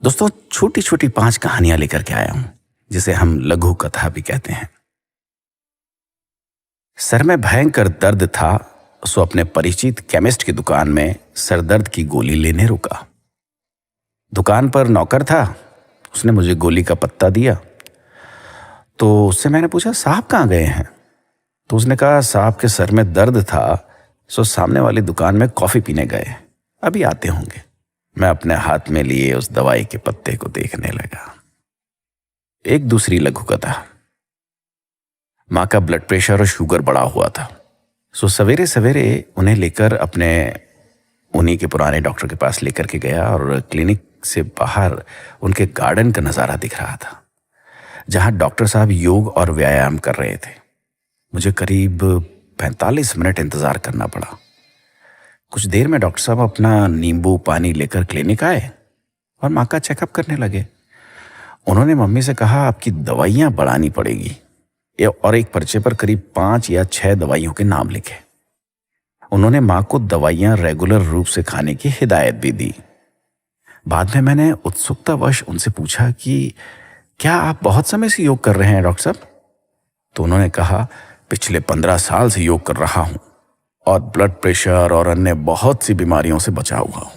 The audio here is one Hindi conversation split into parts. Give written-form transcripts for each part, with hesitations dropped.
दोस्तों, छोटी छोटी 5 कहानियां लेकर के आया हूं, जिसे हम लघु कथा भी कहते हैं। सर में भयंकर दर्द था, सो अपने परिचित केमिस्ट की दुकान में सरदर्द की गोली लेने रुका। दुकान पर नौकर था, उसने मुझे गोली का पत्ता दिया। तो उससे मैंने पूछा, साहब कहाँ गए हैं? तो उसने कहा, साहब के सर में दर्द था, सो सामने वाली दुकान में कॉफी पीने गए, अभी आते होंगे। मैं अपने हाथ में लिए उस दवाई के पत्ते को देखने लगा। एक दूसरी लघु कथा। माँ का ब्लड प्रेशर और शुगर बढ़ा हुआ था, सो सवेरे सवेरे उन्हें लेकर अपने उन्हीं के पुराने डॉक्टर के पास लेकर के गया और क्लिनिक से बाहर उनके गार्डन का नज़ारा दिख रहा था, जहाँ डॉक्टर साहब योग और व्यायाम कर रहे थे। मुझे करीब 45 मिनट इंतज़ार करना पड़ा। कुछ देर में डॉक्टर साहब अपना नींबू पानी लेकर क्लिनिक आए और माँ का चेकअप करने लगे। उन्होंने मम्मी से कहा, आपकी दवाइयाँ बढ़ानी पड़ेगी, और एक पर्चे पर करीब 5 या 6 दवाइयों के नाम लिखे। उन्होंने माँ को दवाइयाँ रेगुलर रूप से खाने की हिदायत भी दी। बाद में मैंने उत्सुकतावश उनसे पूछा कि क्या आप बहुत समय से योग कर रहे हैं डॉक्टर साहब? तो उन्होंने कहा, पिछले 15 साल से योग कर रहा हूँ और ब्लड प्रेशर और अन्य बहुत सी बीमारियों से बचा हुआ हूँ।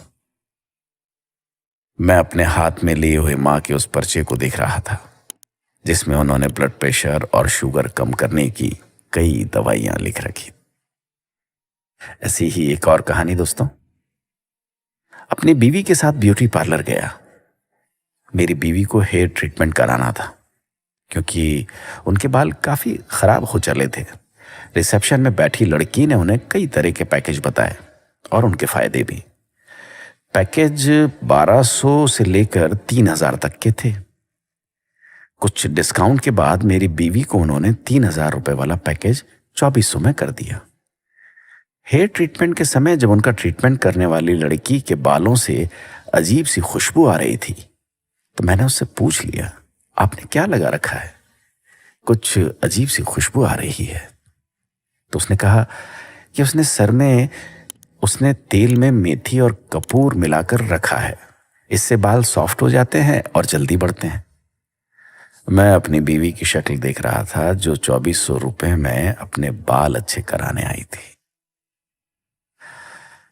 मैं अपने हाथ में लिए हुए माँ के उस पर्चे को देख रहा था, जिसमें उन्होंने ब्लड प्रेशर और शुगर कम करने की कई दवाइयाँ लिख रखी। ऐसी ही एक और कहानी दोस्तों। अपनी बीवी के साथ ब्यूटी पार्लर गया। मेरी बीवी को हेयर ट्रीटमेंट कराना था, क्योंकि उनके बाल काफ़ी ख़राब हो चले थे। रिसेप्शन में बैठी लड़की ने उन्हें कई तरह के पैकेज बताए और उनके फ़ायदे भी। पैकेज 1200 से लेकर 3000 तक के थे। कुछ डिस्काउंट के बाद मेरी बीवी को उन्होंने 3000 रुपये वाला पैकेज 2400 में कर दिया। हेयर ट्रीटमेंट के समय जब उनका ट्रीटमेंट करने वाली लड़की के बालों से अजीब सी खुशबू आ रही थी, तो मैंने उससे पूछ लिया, आपने क्या लगा रखा है? कुछ अजीब सी खुशबू आ रही है। तो उसने कहा कि उसने तेल में मेथी और कपूर मिलाकर रखा है, इससे बाल सॉफ्ट हो जाते हैं और जल्दी बढ़ते हैं। मैं अपनी बीवी की शक्ल देख रहा था, जो 2400 रुपये में अपने बाल अच्छे कराने आई थी।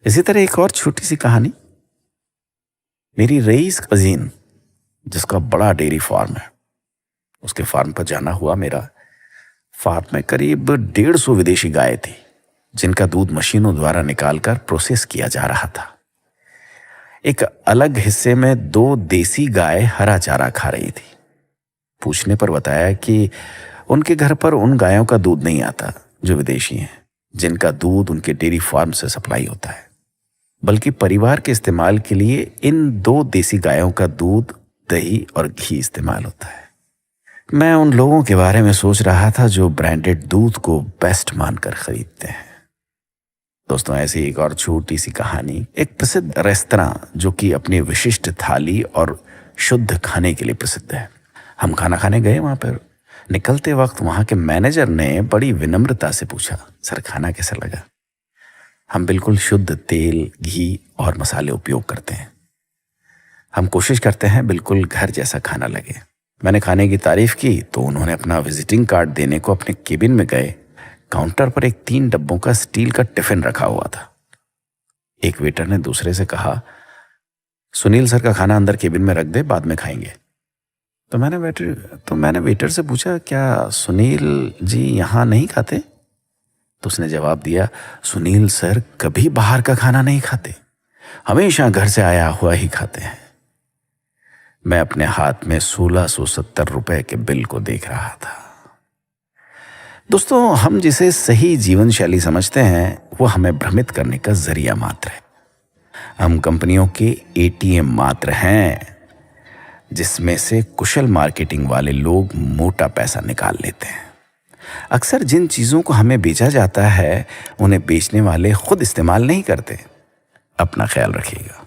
इसी तरह एक और छोटी सी कहानी। मेरी रईस कजीन, जिसका बड़ा डेयरी फार्म है, उसके फार्म पर जाना हुआ मेरा। फार्म में करीब 150 विदेशी गायें थी, जिनका दूध मशीनों द्वारा निकालकर प्रोसेस किया जा रहा था। एक अलग हिस्से में 2 देसी गाय हरा चारा खा रही थी। पूछने पर बताया कि उनके घर पर उन गायों का दूध नहीं आता जो विदेशी हैं, जिनका दूध उनके डेयरी फार्म से सप्लाई होता है, बल्कि परिवार के इस्तेमाल के लिए इन 2 देसी गायों का दूध, दही और घी इस्तेमाल होता है। मैं उन लोगों के बारे में सोच रहा था जो ब्रांडेड दूध को बेस्ट मानकर खरीदते हैं। दोस्तों, ऐसी एक और छोटी सी कहानी। एक प्रसिद्ध रेस्तरां जो कि अपनी विशिष्ट थाली और शुद्ध खाने के लिए प्रसिद्ध है। हम खाना खाने गए वहाँ पर। निकलते वक्त वहाँ के मैनेजर ने बड़ी विनम्रता से पूछा, सर खाना कैसा लगा? हम बिल्कुल शुद्ध तेल, घी और मसाले उपयोग करते हैं। हम कोशिश करते हैं बिल्कुल घर जैसा खाना लगे। मैंने खाने की तारीफ की तो उन्होंने अपना विजिटिंग कार्ड देने को अपने केबिन में गए। काउंटर पर एक 3 डब्बों का स्टील का टिफिन रखा हुआ था। एक वेटर ने दूसरे से कहा, सुनील सर का खाना अंदर केबिन में रख दे, बाद में खाएंगे। तो मैंने वेटर से पूछा, क्या सुनील जी यहाँ नहीं खाते? तो उसने जवाब दिया, सुनील सर कभी बाहर का खाना नहीं खाते, हमेशा घर से आया हुआ ही खाते हैं। मैं अपने हाथ में 1670 रुपए के बिल को देख रहा था। दोस्तों, हम जिसे सही जीवन शैली समझते हैं, वो हमें भ्रमित करने का जरिया मात्र है। हम कंपनियों के एटीएम मात्र हैं, जिसमें से कुशल मार्केटिंग वाले लोग मोटा पैसा निकाल लेते हैं। अक्सर जिन चीज़ों को हमें बेचा जाता है, उन्हें बेचने वाले खुद इस्तेमाल नहीं करते। अपना ख्याल रखिएगा।